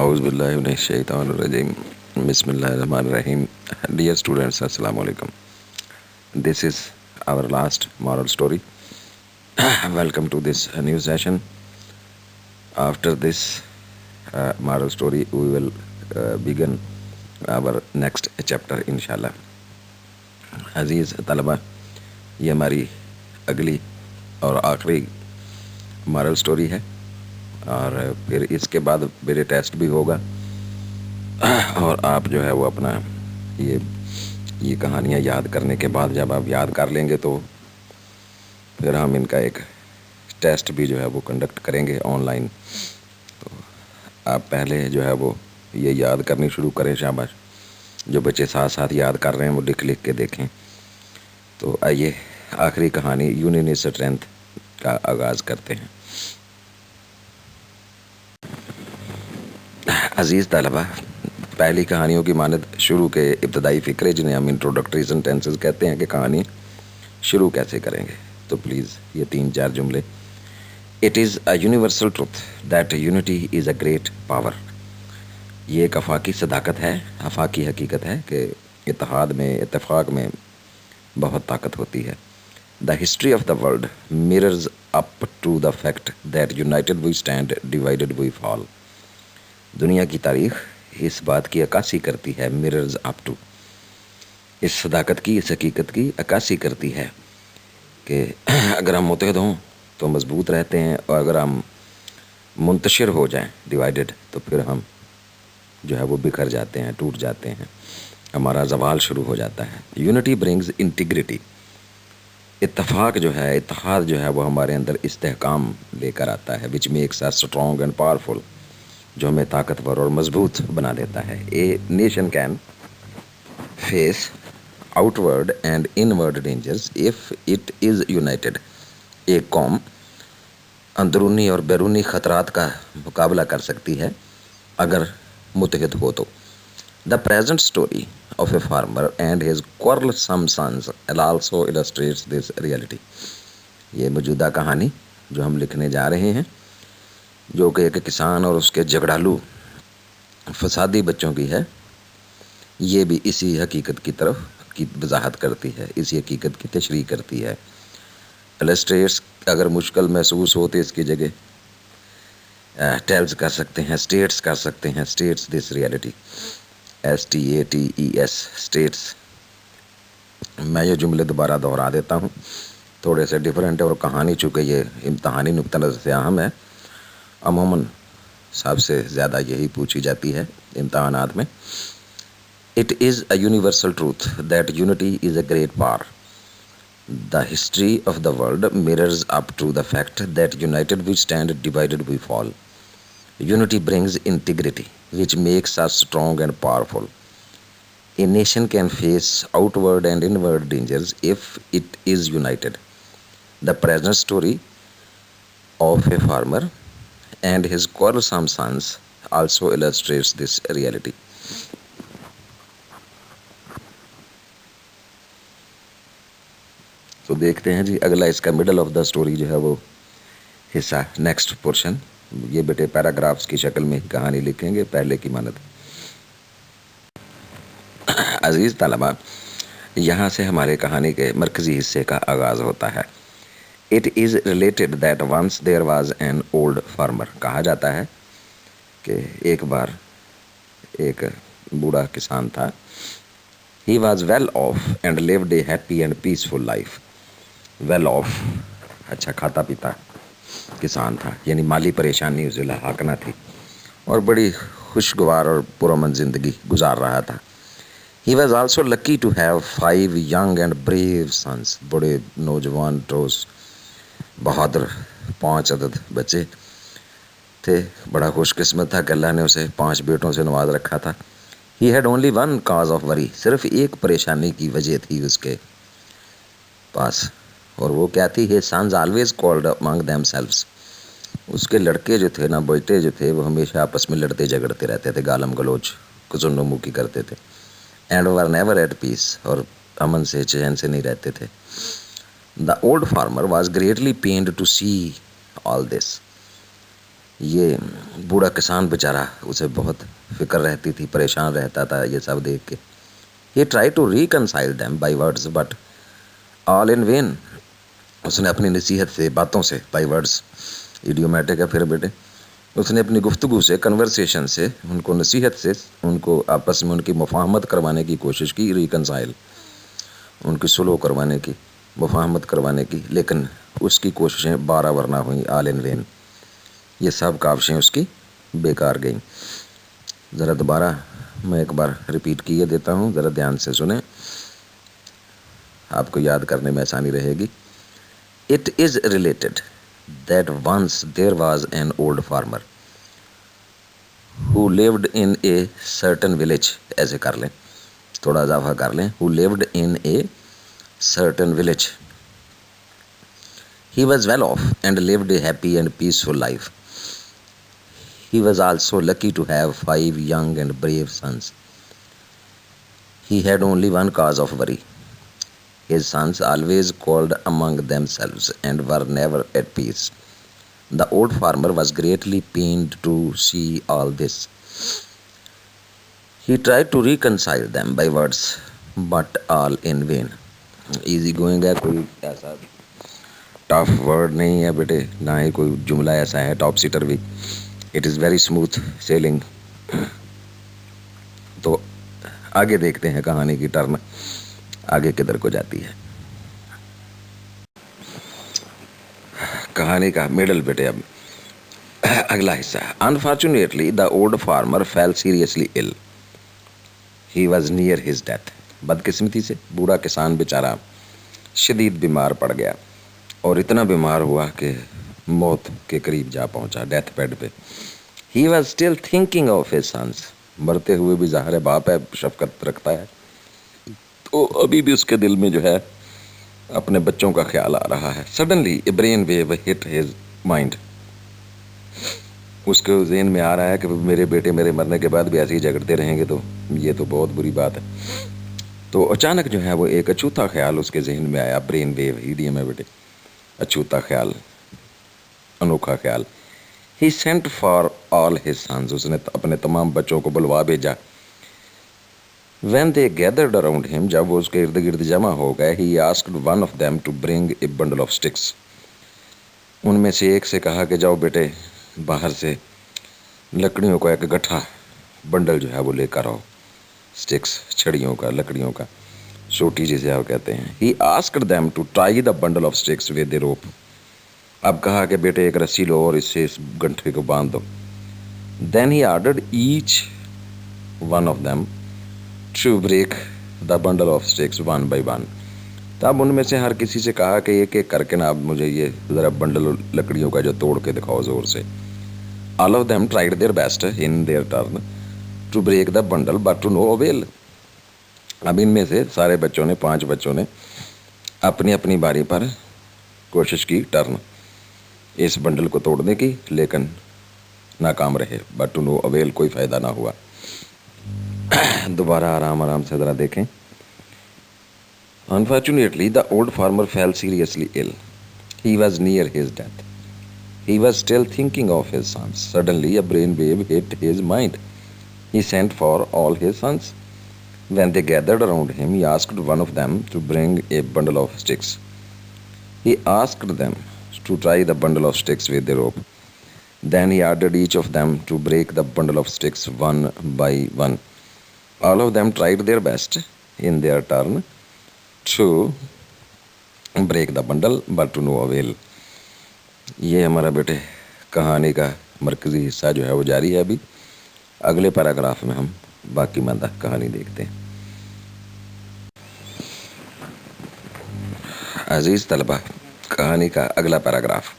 اعوذ باللہ من الشیطان الرجیم بسم اللہ الرحمن الرحیم. Dear students, Assalamu alaikum. This is our last moral story. Welcome to this new session. After this moral story, we will begin our next chapter inshallah. عزیز طلبہ، یہ ہماری اگلی اور آخری مارل سٹوری ہے، اور پھر اس کے بعد میرے ٹیسٹ بھی ہوگا، اور آپ جو ہے وہ اپنا یہ کہانیاں یاد کرنے کے بعد جب آپ یاد کر لیں گے تو پھر ہم ان کا ایک ٹیسٹ بھی جو ہے وہ کنڈکٹ کریں گے آن لائن. تو آپ پہلے جو ہے وہ یہ یاد کرنی شروع کریں. شاباش، جو بچے ساتھ ساتھ یاد کر رہے ہیں وہ لکھ کے دیکھیں. تو آئیے آخری کہانی یونین اسٹرینتھ کا آغاز کرتے ہیں. عزیز طلبہ، پہلی کہانیوں کی مانند شروع کے ابتدائی فکرے جنہیں ہم انٹروڈکٹری سینٹینسز کہتے ہیں کہ کہانی شروع کیسے کریں گے، تو پلیز یہ 3-4 جملے. It is a universal truth that unity is a great power. یہ ایک افاقی صداقت ہے، افاقی حقیقت ہے کہ اتحاد میں، اتفاق میں بہت طاقت ہوتی ہے. The history of the world mirrors up to the fact that united we stand, divided we fall. دنیا کی تاریخ اس بات کی عکاسی کرتی ہے، mirrors اپ ٹو، اس صداقت کی، اس حقیقت کی عکاسی کرتی ہے کہ اگر ہم متحد ہوں تو مضبوط رہتے ہیں، اور اگر ہم منتشر ہو جائیں، ڈیوائڈیڈ، تو پھر ہم جو ہے وہ بکھر جاتے ہیں، ٹوٹ جاتے ہیں، ہمارا زوال شروع ہو جاتا ہے. Unity brings integrity. اتفاق جو ہے، اتحاد جو ہے وہ ہمارے اندر استحکام لے کر آتا ہے. Which makes us strong and powerful, جو ہمیں طاقتور اور مضبوط بنا دیتا ہے. A nation can face outward and inward dangers if it is united. ایک قوم اندرونی اور بیرونی خطرات کا مقابلہ کر سکتی ہے اگر متحد ہو تو. The present story of a farmer and his quarrelsome sons also illustrates this reality. یہ موجودہ کہانی جو ہم لکھنے جا رہے ہیں، جو کہ ایک کسان اور اس کے جھگڑالو فسادی بچوں کی ہے، یہ بھی اسی حقیقت کی طرف کی وضاحت کرتی ہے، اسی حقیقت کی تشریح کرتی ہے. السٹریٹس اگر مشکل محسوس ہوتے اس کی جگہ ٹیلز کر سکتے ہیں، اسٹیٹس کر سکتے ہیں. States this reality, STATES، states. میں یہ جملے دوبارہ دہرا دیتا ہوں، تھوڑے سے ڈیفرنٹ ہے، اور کہانی چونکہ یہ امتحانی نقطہ نظر سے اہم ہے، عموماً سب سے زیادہ یہی پوچھی جاتی ہے امتحانات میں. It is a universal truth that unity is a great power. The history of the world mirrors up to the fact that united we stand, divided we fall. Unity brings integrity, which makes us strong and powerful. A nation can face outward and inward dangers if it is united. The present story of a farmer and his quarrelsome sons also illustrates this reality. تو دیکھتے ہیں جی اگلا اس کا middle of the story جو ہے وہ حصہ، next portion. یہ بیٹے پیراگرافز کی شکل میں کہانی لکھیں گے پہلے کی مانند. عزیز طلبہ، یہاں سے ہمارے کہانی کے مرکزی حصے کا آغاز ہوتا ہے. It is related that once there was an old farmer. کہا جاتا ہے کہ ایک بار ایک بوڑھا کسان تھا. He was well off and lived a happy and peaceful life. Well off, اچھا کھاتا پیتا کسان تھا، یعنی مالی پریشانی اسے لاحق نہ تھی، اور بڑی خوشگوار اور پرامن زندگی گزار رہا تھا. He was also lucky to have 5 young and brave sons. بڑے نوجوان ٹھوس بہادر 5 عدد بچے تھے. بڑا خوش قسمت تھا کہ اللہ نے اسے 5 بیٹوں سے نواز رکھا تھا. He had only 1 cause of worry. صرف ایک پریشانی کی وجہ تھی اس کے پاس، اور وہ کیا تھی؟ his sons always quarreled among themselves. اس کے لڑکے جو تھے نا، بیٹے جو تھے، وہ ہمیشہ آپس میں لڑتے جھگڑتے رہتے تھے، گالم گلوچ کزن نمو کی کرتے تھے. And were never at peace، اور امن سے چین سے نہیں رہتے تھے. The old farmer was greatly pained to see all this. یہ بوڑھا کسان بیچارہ، اسے بہت فکر رہتی تھی، پریشان رہتا تھا یہ سب دیکھ کے. He tried to reconcile them by words but all in vain. اس نے اپنی نصیحت سے، باتوں سے، بائی ورڈس ایڈیومیٹک ہے پھر بیٹے، اس نے اپنی گفتگو سے، کنورسیشن سے، ان کو نصیحت سے، ان کو آپس میں ان کی مفاہمت کروانے کی کوشش کی، ریکنسائل، ان کی سلو کروانے کی، مفاہمت کروانے کی، لیکن اس کی کوششیں بارآور نہ ہوئیں، آل ان وین. یہ سب کاوشیں اس کی بیکار گئیں. ذرا دوبارہ میں ایک بار ریپیٹ کیے دیتا ہوں، ذرا دھیان سے سنیں، آپ کو یاد کرنے میں آسانی رہے گی. It is related that once there was an old farmer who lived in a certain village. ایسے کر لیں، تھوڑا اضافہ کر لیں. Who lived in a certain village. He was well off and lived a happy and peaceful life. He was also lucky to have 5 young and brave sons. He had only one cause of worry. His sons always quarrelled among themselves and were never at peace. The old farmer was greatly pained to see all this. He tried to reconcile them by words, but all in vain. Easy going ہے، کوئی ایسا tough word نہیں ہے بیٹے، نہ ہی کوئی جملہ ایسا ہے ٹاپ سیٹر بھی. It is very smooth sailing. تو آگے دیکھتے ہیں کہانی کی ٹرن آگے کدھر کو جاتی ہے. کہانی کا میڈل بیٹے اب اگلا حصہ. Unfortunately, the old farmer fell seriously ill. He was near his death. بدقسمتی سے بوڑھا کسان بیچارہ شدید بیمار پڑ گیا، اور اتنا بیمار ہوا کہ موت کے قریب جا پہنچا، ڈیتھ بیڈ پہ. He was still thinking of his sons. مرتے ہوئے بھی ظاہر باپ ہے، شفقت رکھتا ہے، تو ابھی بھی اس کے دل میں جو ہے اپنے بچوں کا خیال آ رہا ہے. Suddenly a brain wave hit his mind. اس کے ذہن میں آ رہا ہے کہ میرے بیٹے میرے مرنے کے بعد بھی ایسے ہی جھگڑتے رہیں گے تو یہ تو بہت بری بات ہے. تو اچانک جو ہے وہ ایک اچھوتا خیال اس کے ذہن میں آیا. برین ویو ایڈیم ہے بیٹے، اچھوتا خیال، انوکھا خیال. He sent for all his sons. اس نے اپنے تمام بچوں کو بلوا بھیجا. When they gathered around him, جب وہ اس کے ارد گرد جمع ہو گئے, he asked one of them to bring a bundle of sticks. ان میں سے ایک سے کہا کہ جاؤ بیٹے باہر سے لکڑیوں کا ایک گٹھا بنڈل جو ہے وہ لے کر آؤ. سٹکس، چھڑیوں کا، لکڑیوں کا، سوٹی جسے آپ کہتے ہیں. He asked them to tie the bundle of sticks with a rope. اب کہا کہ بیٹے ایک رسی لو اور اس سے اس گنٹھے کو باندھ دو. Then he ordered each one of them to break the bundle of sticks one by one. تب ان میں سے ہر کسی سے کہا کہ ایک ایک کر کے نا اب مجھے یہ ذرا بنڈل لکڑیوں کا جو توڑ کے دکھاؤ زور سے. All of them tried their best in their turn to break the bundle but to no avail. اب ان میں سے سارے بچوں نے، 5 بچوں نے اپنی اپنی باری پر کوشش کی ٹرن اس بنڈل کو توڑنے کی، لیکن ناکام رہے. بٹ ٹو نو اویل، کوئی فائدہ نہ ہوا. دوبارہ آرام سے ذرا دیکھیں. Unfortunately, the old farmer fell seriously ill. He was near his death. He was still thinking of his sons. Suddenly, a brain wave hit his mind. He sent for all his sons. When they gathered around him, he asked one of them to bring a bundle of sticks. He asked them to tie the bundle of sticks with a rope. Then he ordered each of them to break the bundle of sticks one by one. All of them tried their best in their turn to break the bundle but to no avail. یہ ہمارا بیٹے کہانی کا مرکزی حصہ جو ہے وہ جاری ہے. ابھی اگلے پیراگراف میں ہم باقی ماندہ کہانی دیکھتے ہیں. عزیز طلبہ، کہانی کا اگلا paragraph.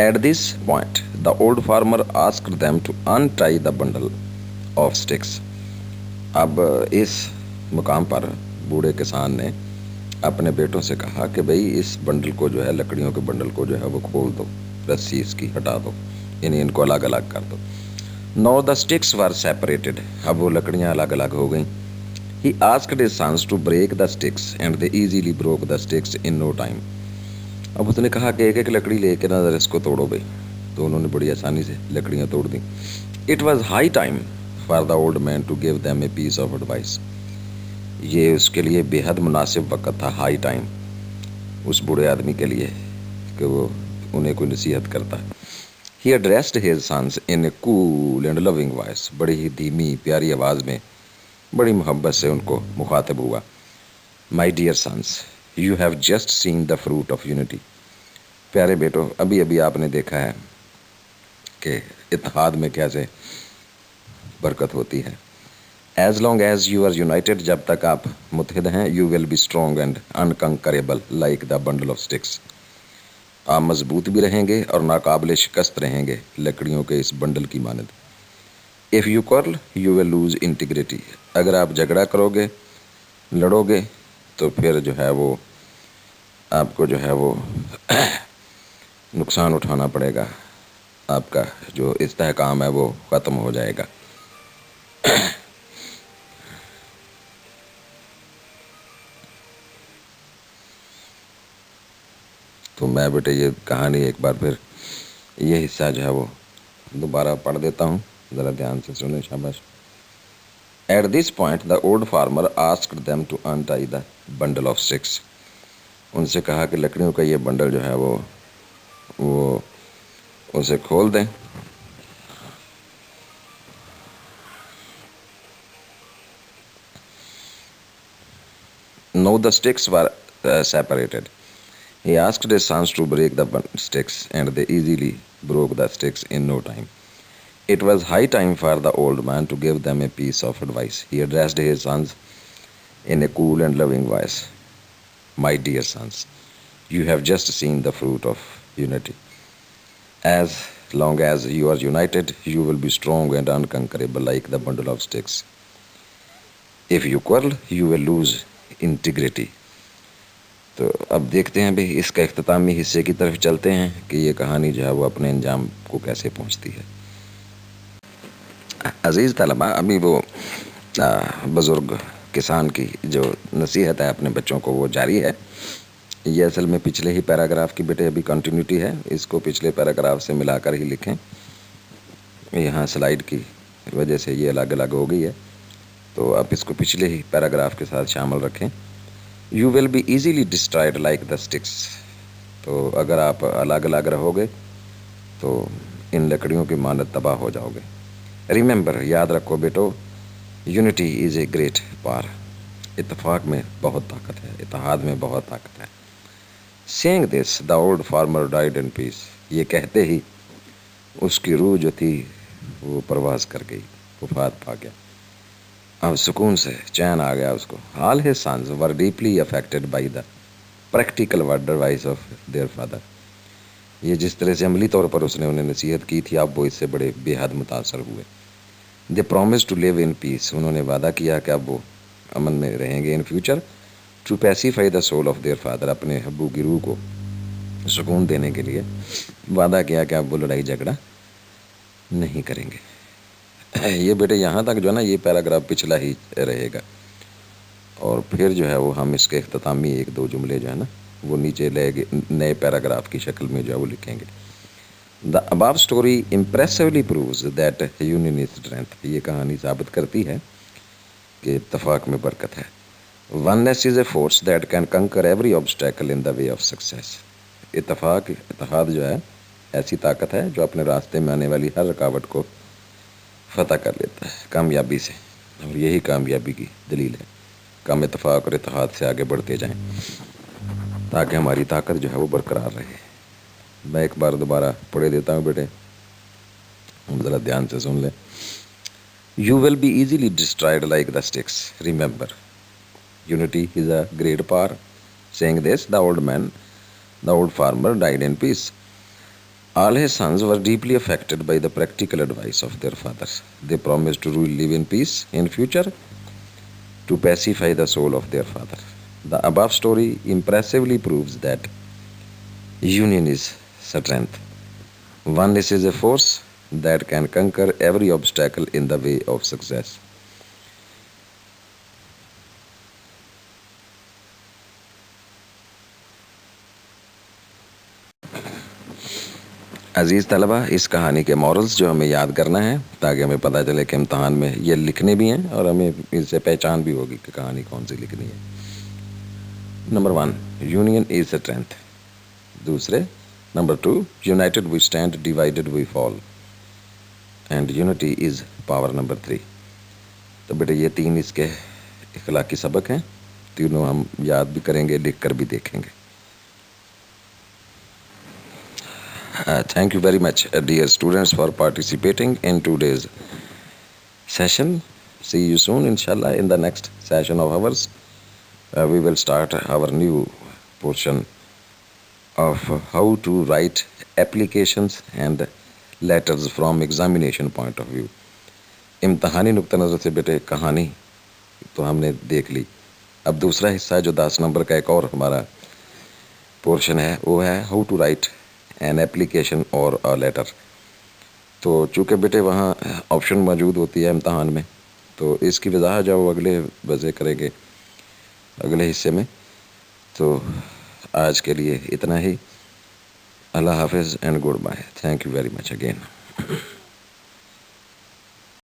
At this point, the old farmer asked them to untie the bundle of sticks. اب اس مقام پر بوڑھے کسان نے اپنے بیٹوں سے کہا کہ بھئی اس بنڈل کو جو ہے، لکڑیوں کے بنڈل کو جو ہے وہ کھول دو، رسی اس کی ہٹا دو، یعنی ان کو الگ الگ کر دو. Now the sticks were separated. اب وہ لکڑیاں الگ الگ ہو گئیں. He asked his sons to break the sticks and they easily broke the sticks in no time. اب اس نے کہا کہ ایک ایک لکڑی لے کے نا اس کو توڑو بھئی. تو انہوں نے بڑی آسانی سے لکڑیاں توڑ دیں. It was high time for the old man to give them a piece of advice. یہ اس کے لیے بے حد مناسب وقت تھا, ہائی ٹائم, اس بوڑھے آدمی کے لیے کہ وہ انہیں کوئی نصیحت کرتا ہے. He addressed his sons in a cool and loving voice. بڑی ہی دھیمی پیاری آواز میں بڑی محبت سے ان کو مخاطب ہوا. My dear sons, you have just seen the fruit of unity. پیارے بیٹو, ابھی ابھی آپ نے دیکھا ہے کہ اتحاد میں کیسے برکت ہوتی ہے. As long as you are united, جب تک آپ متحد ہیں, you will be strong and unconquerable like the bundle of sticks. آپ مضبوط بھی رہیں گے اور ناقابل شکست رہیں گے لکڑیوں کے اس بنڈل کی مانند. If you quarrel, you will lose integrity. اگر آپ جھگڑا کرو گے, لڑو گے, تو پھر جو ہے وہ آپ کو جو ہے وہ نقصان اٹھانا پڑے گا. آپ کا جو استحکام ہے وہ ختم ہو جائے گا. تو میں بیٹے یہ کہانی ایک بار پھر یہ حصہ جو ہے وہ دوبارہ پڑھ دیتا ہوں, ذرا دھیان سے سنیں, شاباش. At this point, the old farmer asked them to untie the bundle of sticks. ان سے کہا کہ لکڑیوں کا یہ بنڈل جو ہے وہ اسے کھول دیں. No, the sticks were separated. He asked his sons to break the sticks, and they easily broke the sticks in no time. It was high time for the old man to give them a piece of advice. He addressed his sons in a cool and loving voice. My dear sons, you have just seen the fruit of unity. As long as you are united, you will be strong and unconquerable like the bundle of sticks. If you quarrel, you will lose integrity. تو اب دیکھتے ہیں بھئی اس کا اختتامی حصے کی طرف چلتے ہیں کہ یہ کہانی جو ہے وہ اپنے انجام کو کیسے پہنچتی ہے. عزیز طلبہ, ابھی وہ بزرگ کسان کی جو نصیحت ہے اپنے بچوں کو وہ جاری ہے. یہ اصل میں پچھلے ہی پیراگراف کی بیٹے ابھی کنٹینیوٹی ہے, اس کو پچھلے پیراگراف سے ملا کر ہی لکھیں. یہاں سلائیڈ کی وجہ سے یہ الگ الگ ہو گئی ہے, تو آپ اس کو پچھلے ہی پیراگراف کے ساتھ شامل رکھیں. You will be easily destroyed like the sticks. تو اگر آپ الگ الگ رہو گے تو ان لکڑیوں کی مانند تباہ ہو جاؤ گے. Remember, یاد رکھو بیٹو, unity is a great power. اتفاق میں بہت طاقت ہے, اتحاد میں بہت طاقت ہے. Saying this, the old farmer died in peace. یہ کہتے ہی اس کی روح جو تھی وہ پرواز کر گئی, وفات پا گیا. اب سکون سے چین آ گیا اس کو. All his sons were deeply affected by the practical advice of their father. یہ جس طرح سے عملی طور پر اس نے انہیں نصیحت کی تھی, اب وہ اس سے بڑے بے حد متاثر ہوئے. They promised to live in peace. انہوں نے وعدہ کیا کہ اب وہ امن میں رہیں گے. In future, to pacify the soul of their father. اپنے ابو کی روح کو سکون دینے کے لیے وعدہ کیا کہ اب وہ لڑائی جھگڑا نہیں کریں گے. یہ بیٹے یہاں تک جو ہے نا یہ پیراگراف پچھلا ہی رہے گا, اور پھر جو ہے وہ ہم اس کے اختتامی ایک دو جملے جو ہے نا وہ نیچے نئے پیراگراف کی شکل میں جو ہے وہ لکھیں گے. The above story impressively proves that union is strength. یہ کہانی ثابت کرتی ہے کہ اتفاق میں برکت ہے. Oneness is a force that can conquer every obstacle in the way of success. اتحاد جو ہے ایسی طاقت ہے جو اپنے راستے میں آنے والی ہر رکاوٹ کو فتح کر لیتا ہے کامیابی سے, اور یہی کامیابی کی دلیل ہے. کم اتفاق اور اتحاد سے آگے بڑھتے جائیں تاکہ ہماری طاقت جو ہے وہ برقرار رہے. میں ایک بار دوبارہ پڑھے دیتا ہوں بیٹے, ہم ذرا دھیان سے سن لیں. You will be easily destroyed like the sticks. Remember, unity is a great power. Saying this, the old farmer died in peace. All his sons were deeply affected by the practical advice of their fathers. They promised to live in peace in future, to pacify the soul of their father. The above story impressively proves that union is strength. Oneness is a force that can conquer every obstacle in the way of success. عزیز طلبہ، اس کہانی کے morals جو ہمیں یاد کرنا ہے تاکہ ہمیں پتہ چلے کہ امتحان میں یہ لکھنے بھی ہیں اور ہمیں اس سے پہچان بھی ہوگی کہ کہانی کون سی لکھنی ہے. Number 1 union is strength. دوسرے number 2 united we stand divided we fall and unity is power. Number 3. تو بیٹے یہ 3 اس کے اخلاقی سبق ہیں، تینوں ہم یاد بھی کریں گے، لکھ کر بھی دیکھیں گے. Thank you very much, dear students, for participating in today's session. See you soon, inshallah, in the next session of ours. We will start our new portion of how to write applications and letters from examination point of view. امتحانی نقطہ نظر سے بیٹے کہانی تو ہم نے دیکھ لی. اب دوسرا حصہ جو 10 نمبر کا ایک اور ہمارا پورشن ہے وہ ہے how to write an application اور لیٹر. تو چونکہ بیٹے وہاں آپشن موجود ہوتی ہے امتحان میں، تو اس کی وضاحت جو وہ اگلے وضع کریں گے اگلے حصے میں. تو آج کے لیے اتنا ہی. اللہ حافظ and good bye. Thank you very much again.